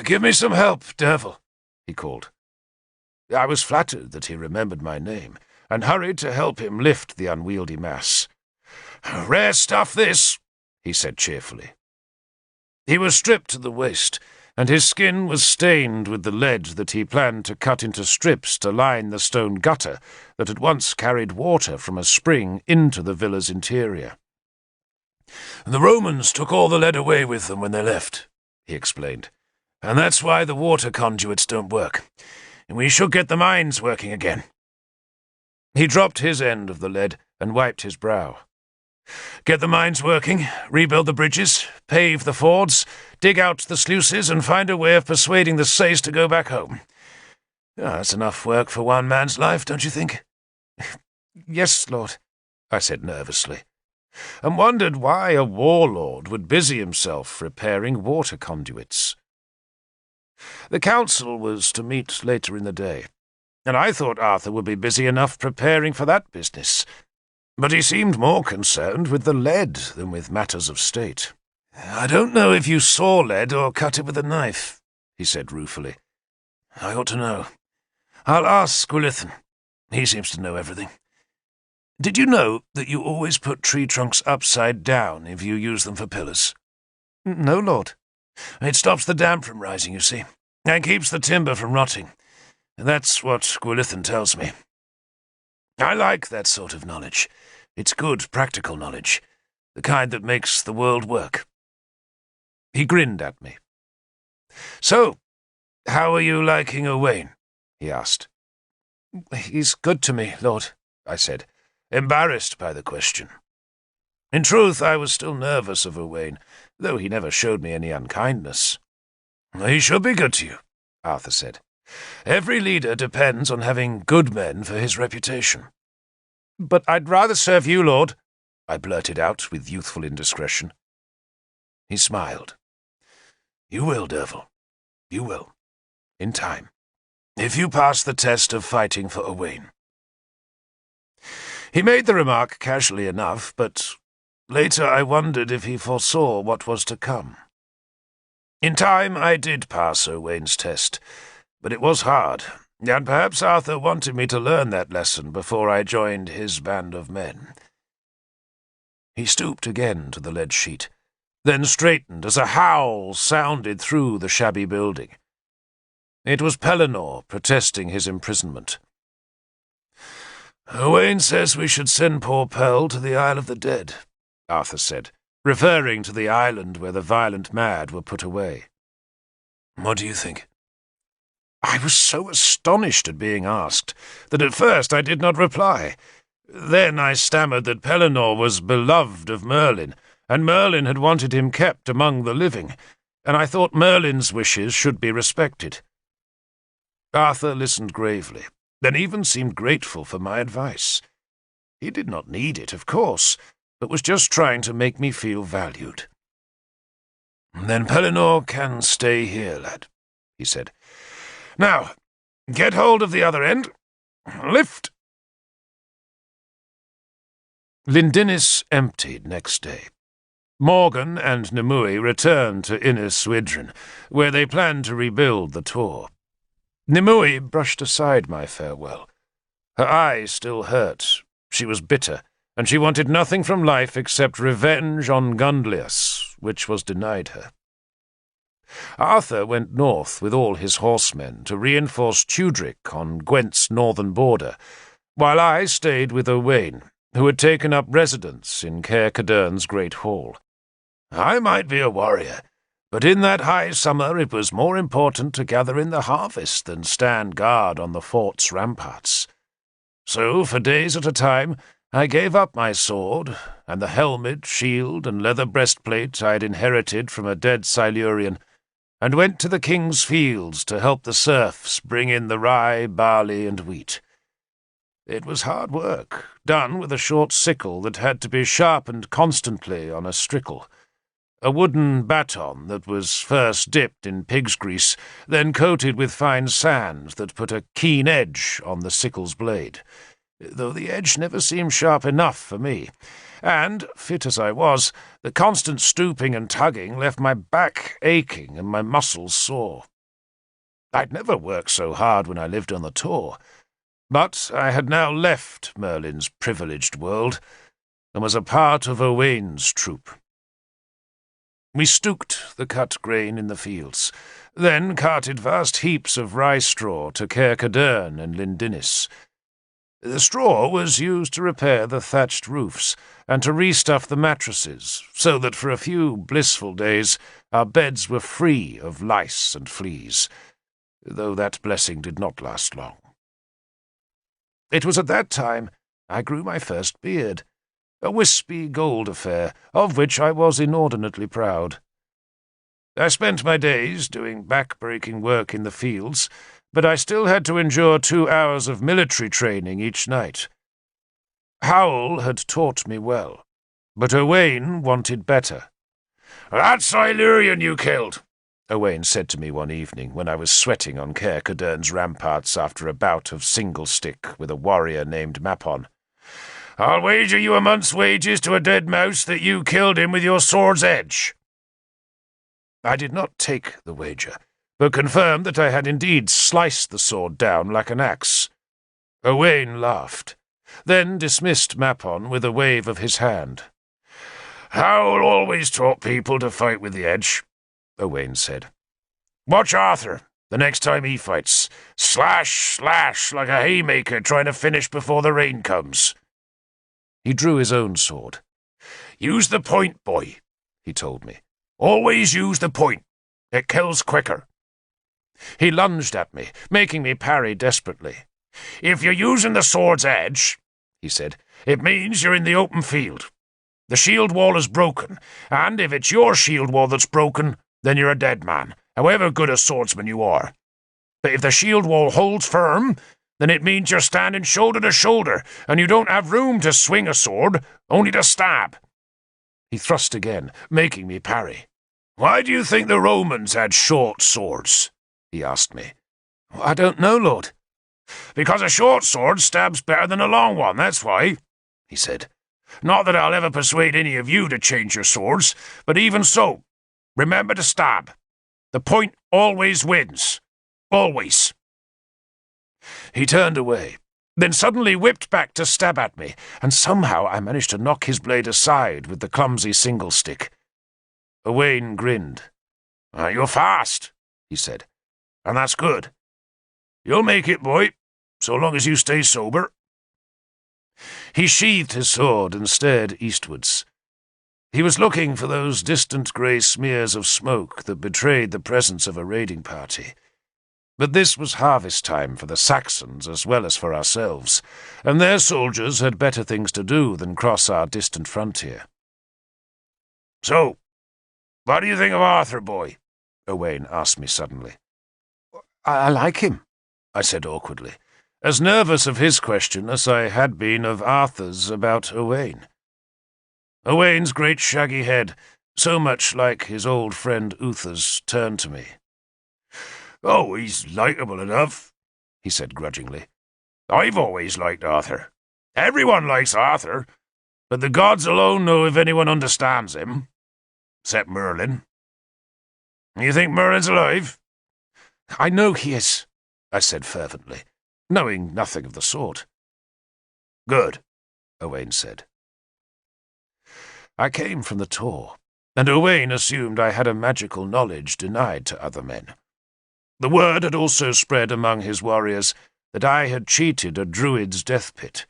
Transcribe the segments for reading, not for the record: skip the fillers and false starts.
"Give me some help, Derval," he called. I was flattered that he remembered my name, and hurried to help him lift the unwieldy mass. "Rare stuff, this," he said cheerfully. He was stripped to the waist, and his skin was stained with the lead that he planned to cut into strips to line the stone gutter that had once carried water from a spring into the villa's interior. "The Romans took all the lead away with them when they left," he explained, "and that's why the water conduits don't work. We should get the mines working again." He dropped his end of the lead and wiped his brow. "Get the mines working, rebuild the bridges, pave the fords, dig out the sluices, and find a way of persuading the Sais to go back home. That's enough work for one man's life, don't you think?" "Yes, Lord," I said nervously, and wondered why a warlord would busy himself repairing water conduits. The council was to meet later in the day, and I thought Arthur would be busy enough preparing for that business. But he seemed more concerned with the lead than with matters of state. "I don't know if you saw lead or cut it with a knife," he said ruefully. "I ought to know. I'll ask Gwilithin. He seems to know everything. Did you know that you always put tree trunks upside down if you use them for pillars?" "No, Lord." "It stops the damp from rising, you see, and keeps the timber from rotting. That's what Gwilithin tells me. I like that sort of knowledge. It's good, practical knowledge, the kind that makes the world work." He grinned at me. "So, how are you liking Owain?" he asked. "He's good to me, Lord," I said, embarrassed by the question. In truth, I was still nervous of Owain, though he never showed me any unkindness. "He should be good to you," Arthur said. "Every leader depends on having good men for his reputation." "But I'd rather serve you, Lord," I blurted out with youthful indiscretion. He smiled. "You will, Derval. You will. In time. If you pass the test of fighting for Owain." He made the remark casually enough, but later I wondered if he foresaw what was to come. In time I did pass Owain's test, but it was hard, and perhaps Arthur wanted me to learn that lesson before I joined his band of men. He stooped again to the lead sheet, then straightened as a howl sounded through the shabby building. It was Pellinore protesting his imprisonment. "Owain says we should send poor Pell to the Isle of the Dead," Arthur said, referring to the island where the violent mad were put away. "What do you think?" I was so astonished at being asked that at first I did not reply. Then I stammered that Pellinore was beloved of Merlin, and Merlin had wanted him kept among the living, and I thought Merlin's wishes should be respected. Arthur listened gravely, and even seemed grateful for my advice. He did not need it, of course, but was just trying to make me feel valued. "Then Pellinore can stay here, lad," he said. "Now, get hold of the other end. Lift." Lindinnis emptied next day. Morgan and Nimue returned to Innis Widrin, where they planned to rebuild the Tor. Nimue brushed aside my farewell. Her eyes still hurt. She was bitter, and she wanted nothing from life except revenge on Gundlius, which was denied her. Arthur went north with all his horsemen to reinforce Tudric on Gwent's northern border, while I stayed with Owain, who had taken up residence in Caer Cadern's great hall. I might be a warrior, but in that high summer it was more important to gather in the harvest than stand guard on the fort's ramparts. So, for days at a time, I gave up my sword, and the helmet, shield, and leather breastplate I had inherited from a dead Silurian, and went to the king's fields to help the serfs bring in the rye, barley, and wheat. It was hard work, done with a short sickle that had to be sharpened constantly on a strickle, a wooden baton that was first dipped in pig's grease, then coated with fine sand that put a keen edge on the sickle's blade. though the edge never seemed sharp enough for me, and, fit as I was, the constant stooping and tugging left my back aching and my muscles sore. I'd never worked so hard when I lived on the Tor, but I had now left Merlin's privileged world and was a part of Owain's troop. We stooked the cut grain in the fields, then carted vast heaps of rye straw to Caer Cadern and Lindinnis. The straw was used to repair the thatched roofs and to restuff the mattresses, so that for a few blissful days our beds were free of lice and fleas, though that blessing did not last long. It was at that time I grew my first beard, a wispy gold affair, of which I was inordinately proud. I spent my days doing back-breaking work in the fields, but I still had to endure 2 hours of military training each night. Howl had taught me well, but Owain wanted better. "That's Illyrian you killed," Owain said to me one evening when I was sweating on Caer Cadern's ramparts after a bout of single-stick with a warrior named Mapon. "I'll wager you a month's wages to a dead mouse that you killed him with your sword's edge." I did not take the wager, but confirmed that I had indeed sliced the sword down like an axe. Owain laughed, then dismissed Mapon with a wave of his hand. "Howl always taught people to fight with the edge," Owain said. "Watch Arthur the next time he fights. Slash, slash, like a haymaker trying to finish before the rain comes." He drew his own sword. "Use the point, boy," he told me. "Always use the point. It kills quicker." He lunged at me, making me parry desperately. "If you're using the sword's edge," he said, "it means you're in the open field. The shield wall is broken, and if it's your shield wall that's broken, then you're a dead man, however good a swordsman you are. But if the shield wall holds firm, then it means you're standing shoulder to shoulder, and you don't have room to swing a sword, only to stab." He thrust again, making me parry. "Why do you think the Romans had short swords?" he asked me. "I don't know, Lord." "Because a short sword stabs better than a long one, that's why," he said. "Not that I'll ever persuade any of you to change your swords, but even so, remember to stab. The point always wins. Always." He turned away, then suddenly whipped back to stab at me, and somehow I managed to knock his blade aside with the clumsy single stick. Owain grinned. "You're fast," he said, "and that's good. You'll make it, boy, so long as you stay sober." He sheathed his sword and stared eastwards. He was looking for those distant grey smears of smoke that betrayed the presence of a raiding party. But this was harvest time for the Saxons as well as for ourselves, and their soldiers had better things to do than cross our distant frontier. "So, what do you think of Arthur, boy?" Owain asked me suddenly. I like him," I said awkwardly, as nervous of his question as I had been of Arthur's about Owain. Owain's great shaggy head, so much like his old friend Uther's, turned to me. "Oh, he's likeable enough," he said grudgingly. "I've always liked Arthur. Everyone likes Arthur, but the gods alone know if anyone understands him. Except Merlin. You think Merlin's alive?" "I know he is," I said fervently, knowing nothing of the sort. "Good," Owain said. I came from the Tor, and Owain assumed I had a magical knowledge denied to other men. The word had also spread among his warriors that I had cheated a druid's death pit,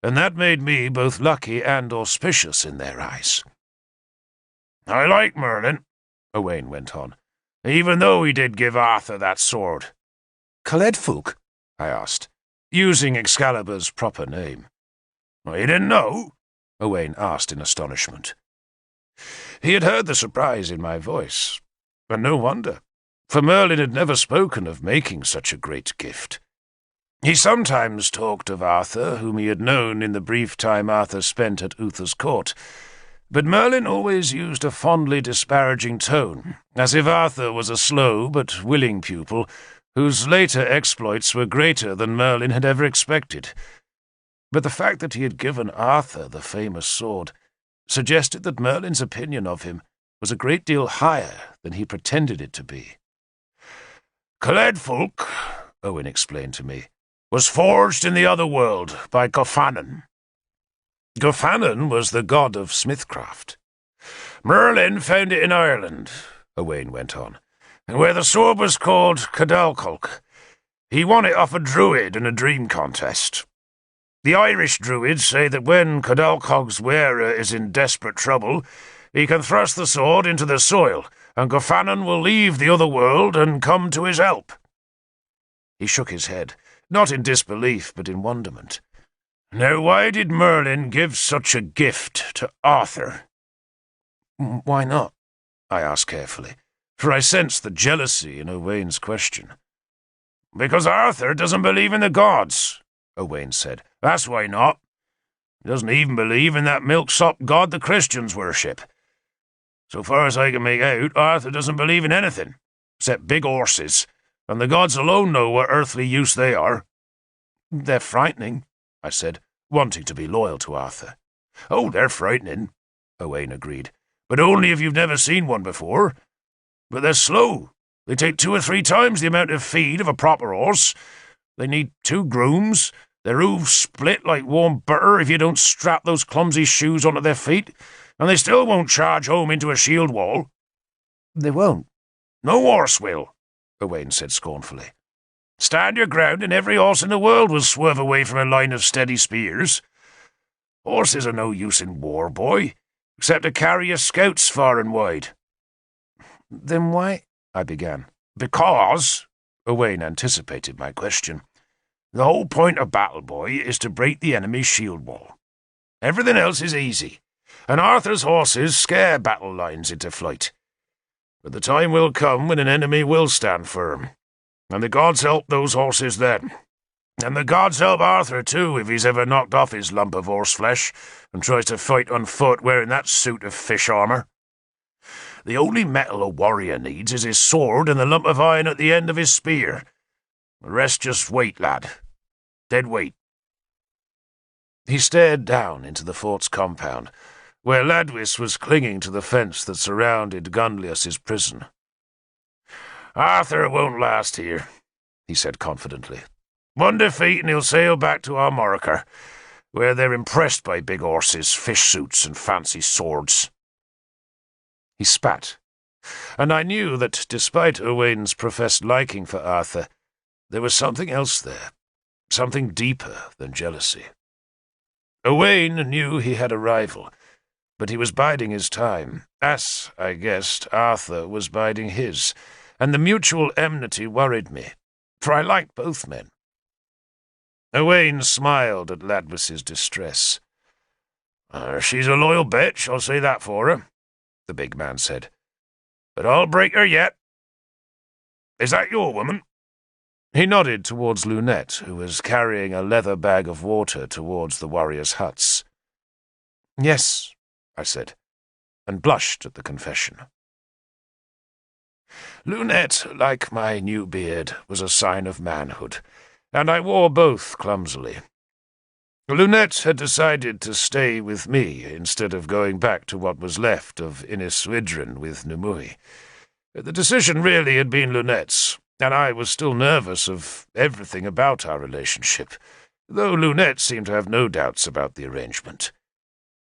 and that made me both lucky and auspicious in their eyes. "I like Merlin," Owain went on, "even though he did give Arthur that sword." "Caledfulk?" I asked, using Excalibur's proper name. "You didn't know?" Owain asked in astonishment. He had heard the surprise in my voice, and no wonder, for Merlin had never spoken of making such a great gift. He sometimes talked of Arthur, whom he had known in the brief time Arthur spent at Uther's court, but Merlin always used a fondly disparaging tone, as if Arthur was a slow but willing pupil, whose later exploits were greater than Merlin had ever expected. but the fact that he had given Arthur the famous sword suggested that Merlin's opinion of him was a great deal higher than he pretended it to be. Caledfolk, Owen explained to me, was forged in the other world by Gofannon. Gofannon was the god of smithcraft. Merlin found it in Ireland, Owain went on, where the sword was called Cadalcolch. He won it off a druid in a dream contest. The Irish druids say that when Cadalcolch's wearer is in desperate trouble, he can thrust the sword into the soil, and Gofannon will leave the other world and come to his help. He shook his head, not in disbelief, but in wonderment. Now, why did Merlin give such a gift to Arthur? Why not? I asked carefully, for I sensed the jealousy in Owain's question. Because Arthur doesn't believe in the gods, Owain said. That's why not. He doesn't even believe in that milksop god the Christians worship. So far as I can make out, Arthur doesn't believe in anything, except big horses, and the gods alone know what earthly use they are. They're frightening, I said, wanting to be loyal to Arthur. Oh, they're frightening, Owain agreed, but only if you've never seen one before. But they're slow. They take 2 or 3 times the amount of feed of a proper horse. They need 2 grooms. Their hooves split like warm butter if you don't strap those clumsy shoes onto their feet, and they still won't charge home into a shield wall. They won't. No horse will, Owain said scornfully. Stand your ground and every horse in the world will swerve away from a line of steady spears. Horses are no use in war, boy, except to carry your scouts far and wide. Then why? I began. Because, Owain anticipated my question, the whole point of battle, boy, is to break the enemy's shield wall. Everything else is easy, and Arthur's horses scare battle lines into flight. But the time will come when an enemy will stand firm, and the gods help those horses then. And the gods help Arthur, too, if he's ever knocked off his lump of horseflesh and tries to fight on foot wearing that suit of fish armour. The only metal a warrior needs is his sword and the lump of iron at the end of his spear. The rest just weight, lad. Dead weight. He stared down into the fort's compound, where Ladwis was clinging to the fence that surrounded Gunlius's prison. Arthur won't last here, he said confidently. One defeat and he'll sail back to Armorica, where they're impressed by big horses, fish suits, and fancy swords. He spat, and I knew that despite Owain's professed liking for Arthur, there was something else there, something deeper than jealousy. Owain knew he had a rival, but he was biding his time, as, I guessed, Arthur was biding his, and the mutual enmity worried me, for I liked both men. Owain smiled at Ladwis's distress. She's a loyal bitch, I'll say that for her, the big man said. But I'll break her yet. Is that your woman? He nodded towards Lunette, who was carrying a leather bag of water towards the warriors' huts. Yes, I said, and blushed at the confession. Lunette, like my new beard, was a sign of manhood, and I wore both clumsily. Lunette had decided to stay with me instead of going back to what was left of Iniswidrin with Numui. The decision really had been Lunette's, and I was still nervous of everything about our relationship, though Lunette seemed to have no doubts about the arrangement.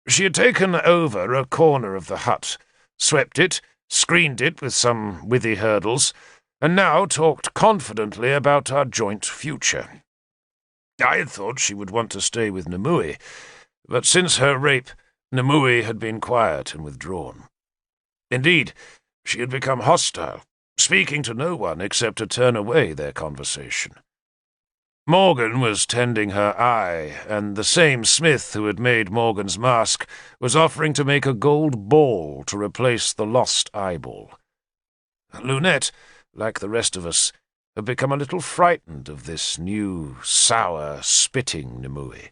She had taken over a corner of the hut, swept it, screened it with some withy hurdles, and now talked confidently about our joint future. I had thought she would want to stay with Numui, but since her rape, Numui had been quiet and withdrawn. Indeed, she had become hostile, speaking to no one except to turn away their conversation. Morgan was tending her eye, and the same smith who had made Morgan's mask was offering to make a gold ball to replace the lost eyeball. Lunette, like the rest of us, had become a little frightened of this new, sour, spitting Numui.